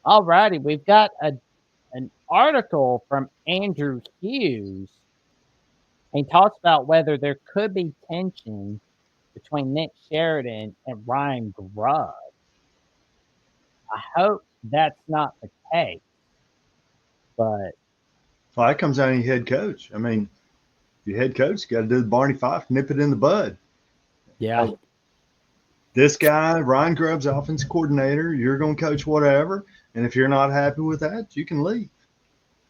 Alrighty, we've got an article from Andrew Hughes. He talks about whether there could be tension between Nick Sheridan and Ryan Grubb. I hope that's not the case, but Well, that comes down to your head coach. I mean, your head coach got to do the Barney Fife, nip it in the bud. yeah, Hey, this guy, Ryan Grubb's offense coordinator, you're going to coach whatever. And if you're not happy with that, you can leave.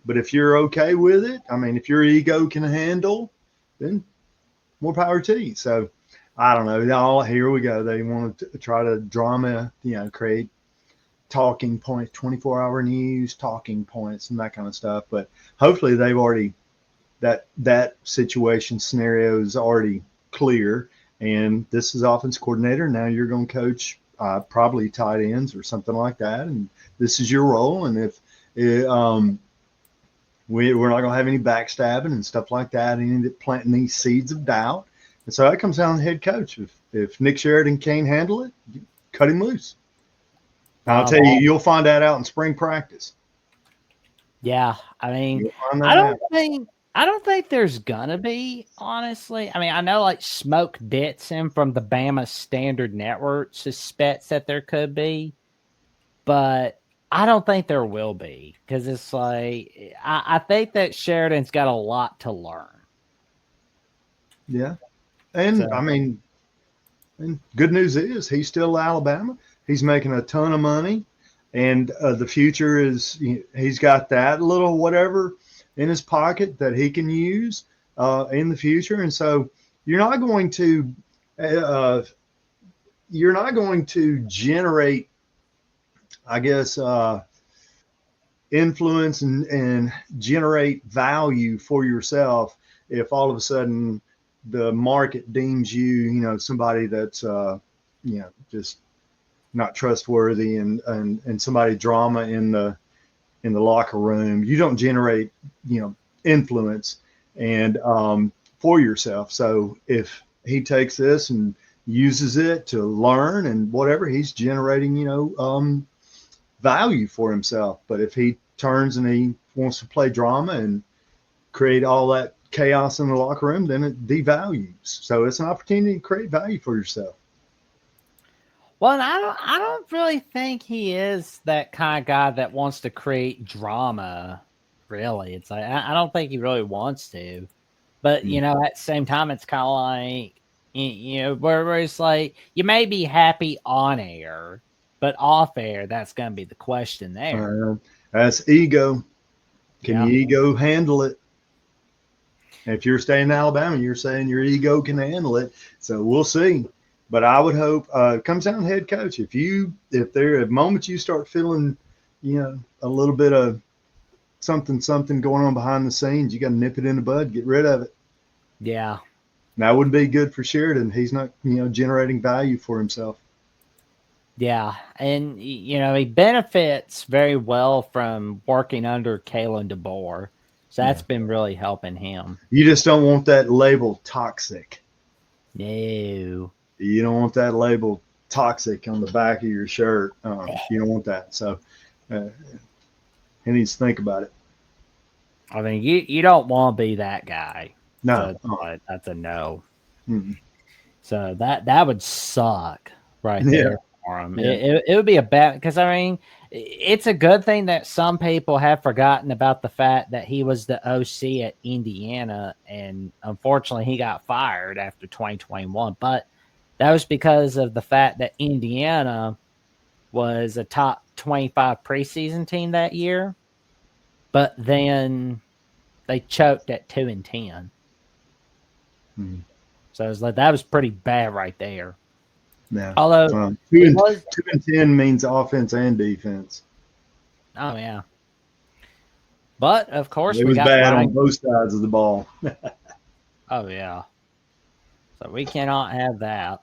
But if you're okay with it, I mean, if your ego can handle, then more power to you. So I don't know. All here we go. They want to try to drama, create talking points, 24-hour news, talking points, and that kind of stuff. But hopefully they've already that situation scenario is already clear. And this is offense coordinator. Now you're going to coach probably tight ends or something like that. And this is your role. And if we're not going to have any backstabbing and stuff like that, any planting these seeds of doubt. And so that comes down to the head coach. If Nick Sheridan can't handle it, cut him loose. I'll tell you, you'll find that out in spring practice. yeah. I mean, You'll find I that don't out. think I don't think there's gonna be, honestly. I mean, I know like Smoke Ditson from the Bama Standard Network suspects that there could be, but I don't think there will be because it's like I think that Sheridan's got a lot to learn. Yeah. And I So mean, and good news is he's still Alabama. He's making a ton of money, and the future is he's got that little whatever in his pocket that he can use in the future. And so you're not going to uh, you're not going to generate, I guess, influence and generate value for yourself if all of a sudden the market deems somebody that's just not trustworthy and somebody drama in the locker room. You don't generate influence and for yourself. So if he takes this and uses it to learn and whatever, he's generating value for himself. But if he turns and he wants to play drama and create all that chaos in the locker room, then it devalues. So it's an opportunity to create value for yourself. well, and I don't really think he is that kind of guy that wants to create drama. Really, it's like I don't think he really wants to. But at the same time, it's kind of like where it's like you may be happy on air, but off air, that's going to be the question there. That's ego. Can Yeah, your ego handle it? If you're staying in Alabama, you're saying your ego can handle it. So we'll see. But I would hope it comes down to head coach. If there are moments you start feeling, a little bit of something going on behind the scenes, you got to nip it in the bud, get rid of it. yeah, And that wouldn't be good for Sheridan. He's not, generating value for himself. yeah, and he benefits very well from working under Kalen DeBoer, so that's Yeah. been really helping him. You just don't want that label toxic. No, You don't want that label toxic on the back of your shirt. You don't want that. So uh, he needs to think about it. I mean you don't want to be that guy. No. So that's a no. Mm-mm. So that would suck right Yeah. there for him. Yeah. It would be a bad because I mean it's a good thing that some people have forgotten about the fact that he was the OC at Indiana and unfortunately he got fired after 2021. But that was because of the fact that Indiana was a top 25 preseason team that year, but then they choked at 2-10. Mm-hmm. So it was like that was pretty bad right there. Yeah. Although Two it and was, 2 and 10 means offense and defense. oh yeah. But of course It we was got bad on Ryan. both sides of the ball. Oh yeah. So we cannot have that.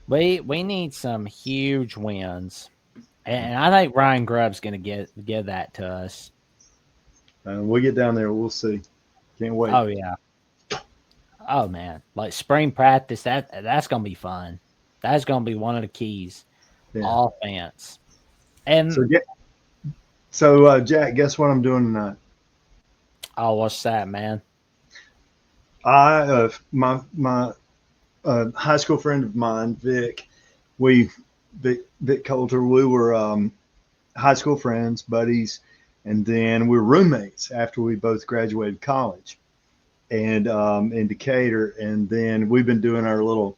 We need some huge wins, and I think Ryan Grubb's going to give that to us. We'll get down there. We'll see. Can't wait. Oh yeah. Oh man, like spring practice that's going to be fun. That's going to be one of the keys. Yeah. Offense. And Jack, guess what I'm doing tonight? oh, what's that, man? My high school friend of mine, Vic, we Vic Coulter, we were high school friends, buddies, and then we were roommates after we both graduated college, and in Decatur, and then we've been doing our little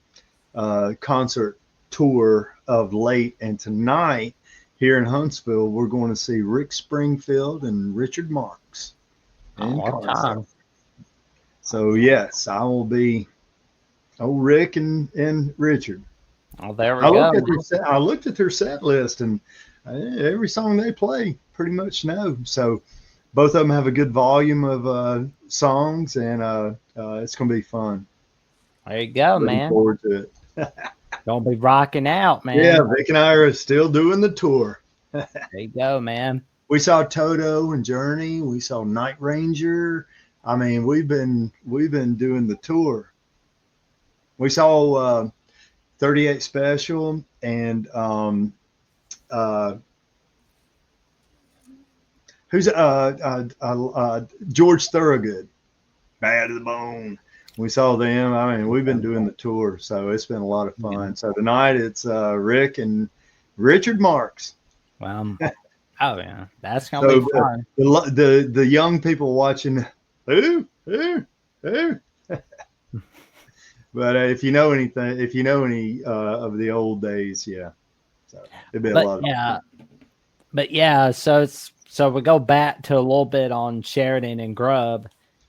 concert tour of late, and tonight here in Huntsville, we're going to see Rick Springfield and Richard Marx in What concert. time? So yes, I will be. Oh, Rick and Richard. Oh, there we I go. looked at their set list, and every song they play pretty much know. So both of them have a good volume of songs, and it's going to be fun. There you go, Looking man. forward to it. Gonna be rocking out, man. Yeah, Vic and I are still doing the tour. There you go, man. We saw Toto and Journey. We saw Night Ranger. I mean, we've been doing the tour. We saw 38 Special and who's George Thorogood, Bad to the Bone. We saw them. I mean, we've been doing the tour, so it's been a lot of fun. So tonight it's Rick and Richard Marx. Oh yeah, that's gonna be fun. The young people watching, who. But if you know any of the old days, yeah, so it'd be a lot of fun. But yeah, so we go back to a little bit on Sheridan and Grubb.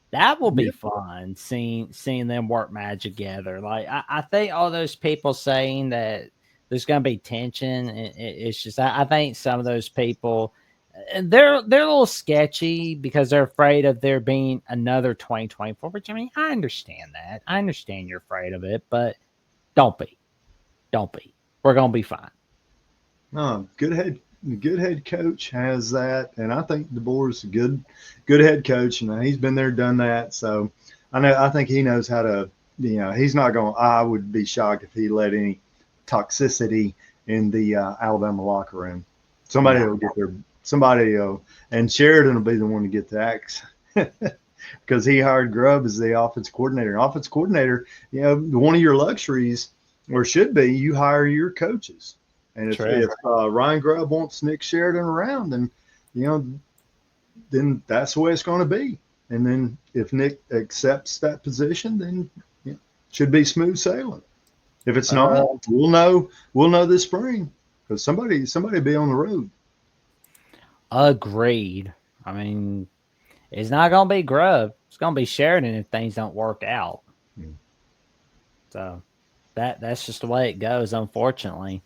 That will be fun seeing them work magic together. Like I think all those people saying that there's going to be tension, it's just I think some of those people they're a little sketchy because they're afraid of there being another 2024. Which I mean, I understand that. I understand you're afraid of it, but don't be. We're going to be fine. No, good head coach has that, and I think DeBoer's a good head coach, and he's been there, done that. So I think he knows how to. He's not going. I would be shocked if he let any toxicity in the Alabama locker room. Somebody will get there. And Sheridan will be the one to get the axe because he hired Grubb as the offense coordinator. And offense coordinator, one of your luxuries, or should be, you hire your coaches. And if Ryan Grubb wants Nick Sheridan around, then then that's the way it's going to be. And then if Nick accepts that position, then it should be smooth sailing. If it's not, we'll know this spring because somebody will be on the road. Agreed. I mean, it's not going to be Grubb. It's going to be Sheridan if things don't work out. So that's just the way it goes, unfortunately.